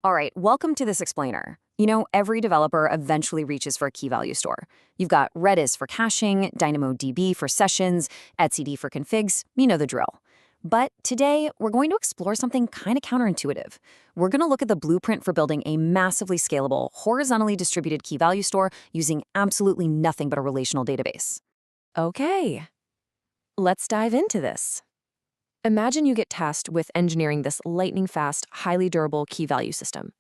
All right, welcome to this explainer. You know, every developer eventually reaches for a key value store. You've got Redis for caching, DynamoDB for sessions, etcd for configs. You know the drill. But today, we're going to explore something kind of counterintuitive. We're going to look at the blueprint for building a massively scalable, horizontally distributed key value store using absolutely nothing but a relational database. Okay, let's dive into this. Imagine you get tasked with engineering this lightning-fast, highly durable key value system.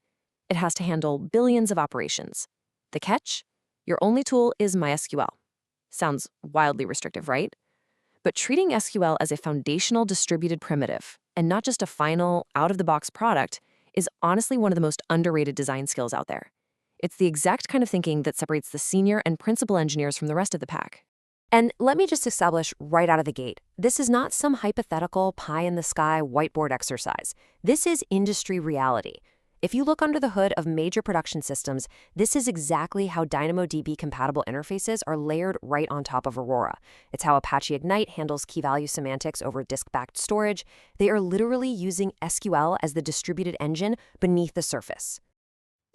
It has to handle billions of operations. The catch? Your only tool is MySQL. Sounds wildly restrictive, right? But treating SQL as a foundational distributed primitive, and not just a final, out-of-the-box product, is honestly one of the most underrated design skills out there. It's the exact kind of thinking that separates the senior and principal engineers from the rest of the pack. And let me just establish right out of the gate, this is not some hypothetical pie-in-the-sky whiteboard exercise. This is industry reality. If you look under the hood of major production systems, this is exactly how DynamoDB-compatible interfaces are layered right on top of Aurora. It's how Apache Ignite handles key-value semantics over disk-backed storage. They are literally using SQL as the distributed engine beneath the surface.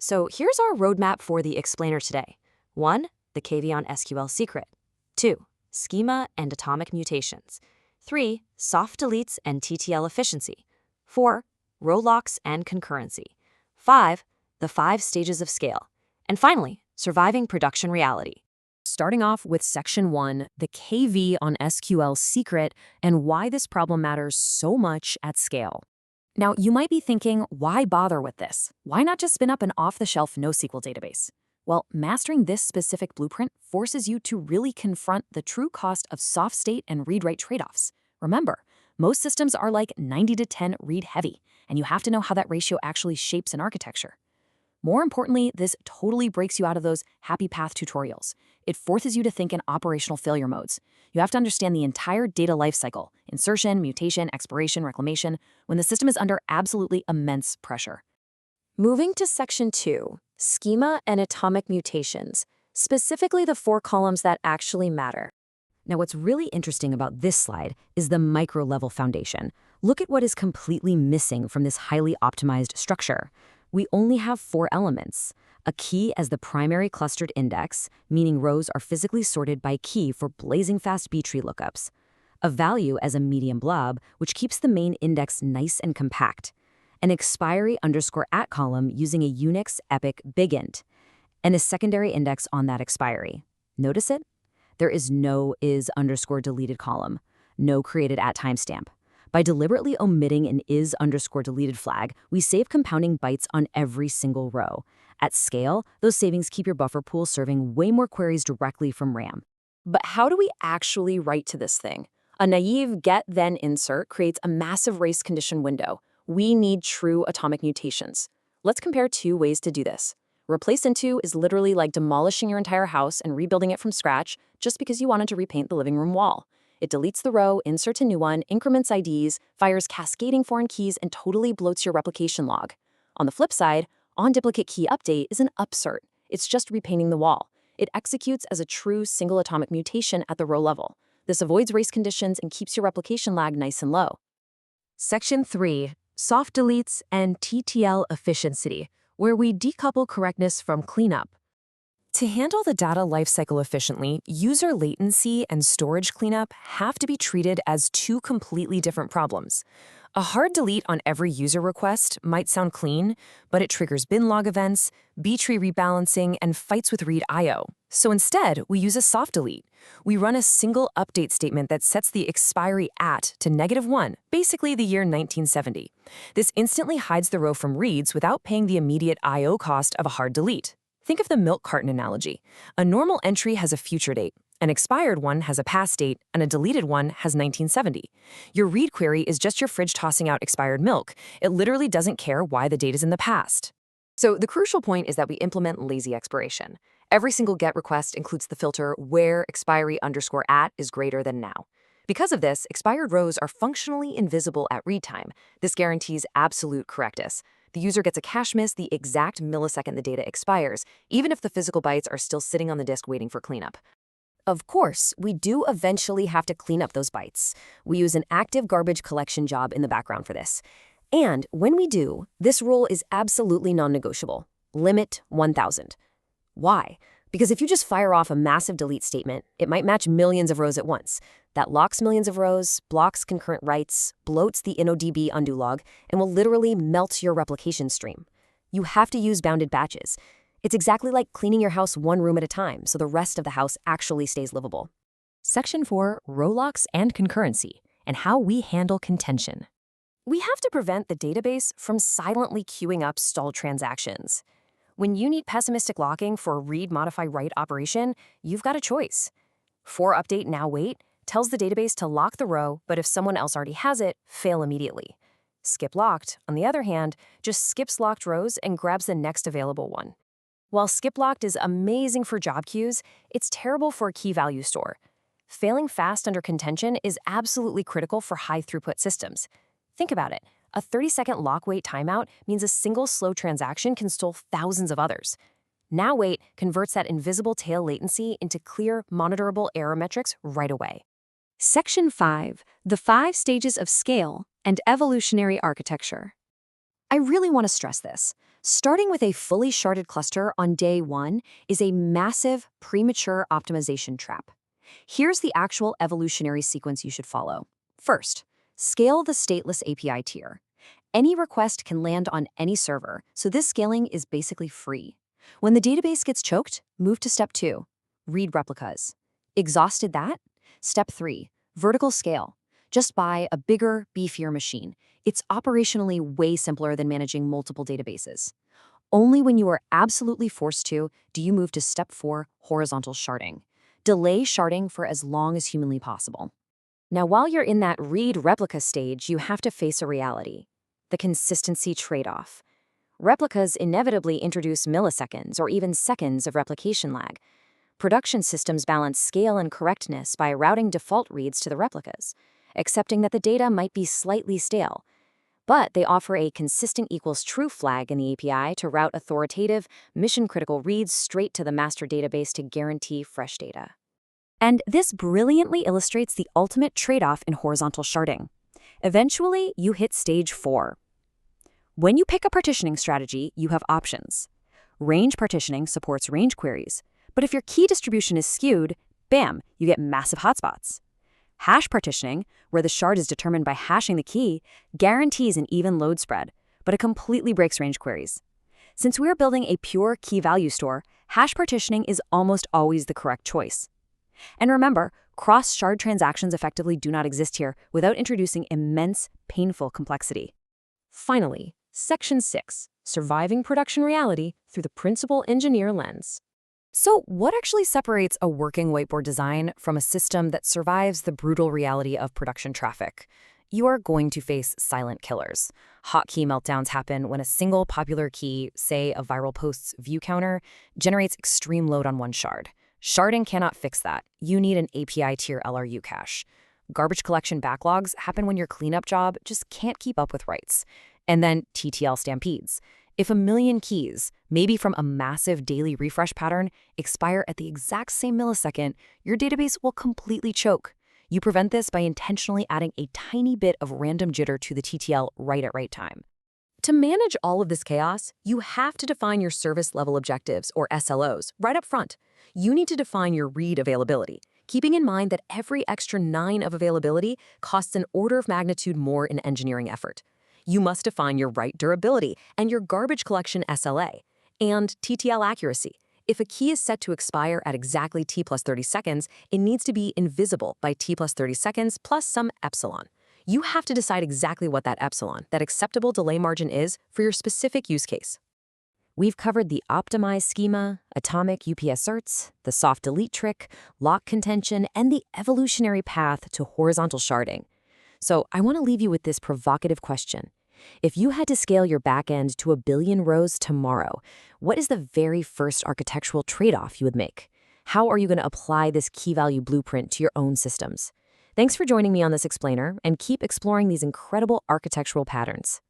So here's our roadmap for the explainer today. 1. The KV on SQL secret. 2. Schema and atomic mutations. 3. Soft deletes and TTL efficiency. 4. Row locks and concurrency. 5. The 5 stages of scale. And finally, surviving production reality. Starting off with Section 1, the KV on SQL secret and why this problem matters so much at scale. Now, you might be thinking, why bother with this? Why not just spin up an off-the-shelf NoSQL database? Well, mastering this specific blueprint forces you to really confront the true cost of soft state and read-write trade-offs. Remember, most systems are like 90-10 read-heavy, and you have to know how that ratio actually shapes an architecture. More importantly, this totally breaks you out of those happy path tutorials. It forces you to think in operational failure modes. You have to understand the entire data lifecycle: insertion, mutation, expiration, reclamation, when the system is under absolutely immense pressure. Moving to Section 2, Schema and atomic mutations, specifically the 4 columns that actually matter. Now, what's really interesting about this slide is the micro-level foundation. Look at what is completely missing from this highly optimized structure. We only have 4 elements: a key as the primary clustered index, meaning rows are physically sorted by key for blazing fast B-tree lookups; a value as a medium blob, which keeps the main index nice and compact; an expiry underscore at column using a Unix epic bigint; and a secondary index on that expiry. Notice it? There is no is underscore deleted column, no created at timestamp. By deliberately omitting an is underscore deleted flag, we save compounding bytes on every single row. At scale, those savings keep your buffer pool serving way more queries directly from RAM. But how do we actually write to this thing? A naive get then insert creates a massive race condition window. We need true atomic mutations. Let's compare 2 ways to do this. Replace into is literally like demolishing your entire house and rebuilding it from scratch just because you wanted to repaint the living room wall. It deletes the row, inserts a new one, increments IDs, fires cascading foreign keys, and totally bloats your replication log. On the flip side, on-duplicate key update is an upsert. It's just repainting the wall. It executes as a true single atomic mutation at the row level. This avoids race conditions and keeps your replication lag nice and low. Section 3, soft deletes and TTL efficiency, where we decouple correctness from cleanup. To handle the data lifecycle efficiently, user latency and storage cleanup have to be treated as 2 completely different problems. A hard delete on every user request might sound clean, but it triggers bin log events, B-tree rebalancing, and fights with read I/O. So instead, we use a soft delete. We run a single update statement that sets the expiry at to -1, basically the year 1970. This instantly hides the row from reads without paying the immediate I/O cost of a hard delete. Think of the milk carton analogy. A normal entry has a future date, an expired one has a past date, and a deleted one has 1970. Your read query is just your fridge tossing out expired milk. It literally doesn't care why the date is in the past. So the crucial point is that we implement lazy expiration. Every single GET request includes the filter where expiry underscore at is greater than now. Because of this, expired rows are functionally invisible at read time. This guarantees absolute correctness. The user gets a cache miss the exact millisecond the data expires, even if the physical bytes are still sitting on the disk waiting for cleanup. Of course, we do eventually have to clean up those bytes. We use an active garbage collection job in the background for this. And when we do, this rule is absolutely non-negotiable. Limit 1,000. Why? Because if you just fire off a massive delete statement, it might match millions of rows at once. That locks millions of rows, blocks concurrent writes, bloats the InnoDB undo log, and will literally melt your replication stream. You have to use bounded batches. It's exactly like cleaning your house one room at a time, so the rest of the house actually stays livable. Section 4, row locks and concurrency, and how we handle contention. We have to prevent the database from silently queuing up stalled transactions. When you need pessimistic locking for a read, modify, write operation, you've got a choice. For update, now wait tells the database to lock the row, but if someone else already has it, fail immediately. Skip locked, on the other hand, just skips locked rows and grabs the next available one. While skip locked is amazing for job queues, it's terrible for a key value store. Failing fast under contention is absolutely critical for high throughput systems. Think about it. A 30-second lock wait timeout means a single slow transaction can stall thousands of others. Now wait converts that invisible tail latency into clear, monitorable error metrics right away. Section 5, the 5 stages of scale and evolutionary architecture. I really want to stress this. Starting with a fully sharded cluster on day 1 is a massive, premature optimization trap. Here's the actual evolutionary sequence you should follow. First, scale the stateless API tier. Any request can land on any server, so this scaling is basically free. When the database gets choked, move to step 2, read replicas. Exhausted that? Step 3, vertical scale. Just buy a bigger, beefier machine. It's operationally way simpler than managing multiple databases. Only when you are absolutely forced to do you move to step 4, horizontal sharding. Delay sharding for as long as humanly possible. Now, while you're in that read replica stage, you have to face a reality: the consistency trade-off. Replicas inevitably introduce milliseconds or even seconds of replication lag. Production systems balance scale and correctness by routing default reads to the replicas, accepting that the data might be slightly stale. But they offer a consistent equals true flag in the API to route authoritative, mission-critical reads straight to the master database to guarantee fresh data. And this brilliantly illustrates the ultimate trade-off in horizontal sharding. Eventually, you hit stage 4. When you pick a partitioning strategy, you have options. Range partitioning supports range queries, but if your key distribution is skewed, bam, you get massive hotspots. Hash partitioning, where the shard is determined by hashing the key, guarantees an even load spread, but it completely breaks range queries. Since we're building a pure key value store, hash partitioning is almost always the correct choice. And remember, cross-shard transactions effectively do not exist here without introducing immense, painful complexity. Finally, Section 6, surviving production reality through the principal engineer lens. So what actually separates a working whiteboard design from a system that survives the brutal reality of production traffic? You are going to face silent killers. Hotkey meltdowns happen when a single popular key, say a viral post's view counter, generates extreme load on one shard. Sharding cannot fix that. You need an API tier LRU cache. Garbage collection backlogs happen when your cleanup job just can't keep up with writes. And then TTL stampedes. If a million keys, maybe from a massive daily refresh pattern, expire at the exact same millisecond, your database will completely choke. You prevent this by intentionally adding a tiny bit of random jitter to the TTL right at right time. To manage all of this chaos, you have to define your service level objectives, or SLOs, right up front. You need to define your read availability, keeping in mind that every extra 9 of availability costs an order of magnitude more in engineering effort. You must define your write durability and your garbage collection SLA, and TTL accuracy. If a key is set to expire at exactly t plus 30 seconds, it needs to be invisible by t plus 30 seconds plus some epsilon. You have to decide exactly what that epsilon, that acceptable delay margin is for your specific use case. We've covered the optimized schema, atomic UPS certs, the soft delete trick, lock contention, and the evolutionary path to horizontal sharding. So I want to leave you with this provocative question. If you had to scale your backend to 1 billion rows tomorrow, what is the very first architectural trade-off you would make? How are you going to apply this key value blueprint to your own systems? Thanks for joining me on this explainer, and keep exploring these incredible architectural patterns.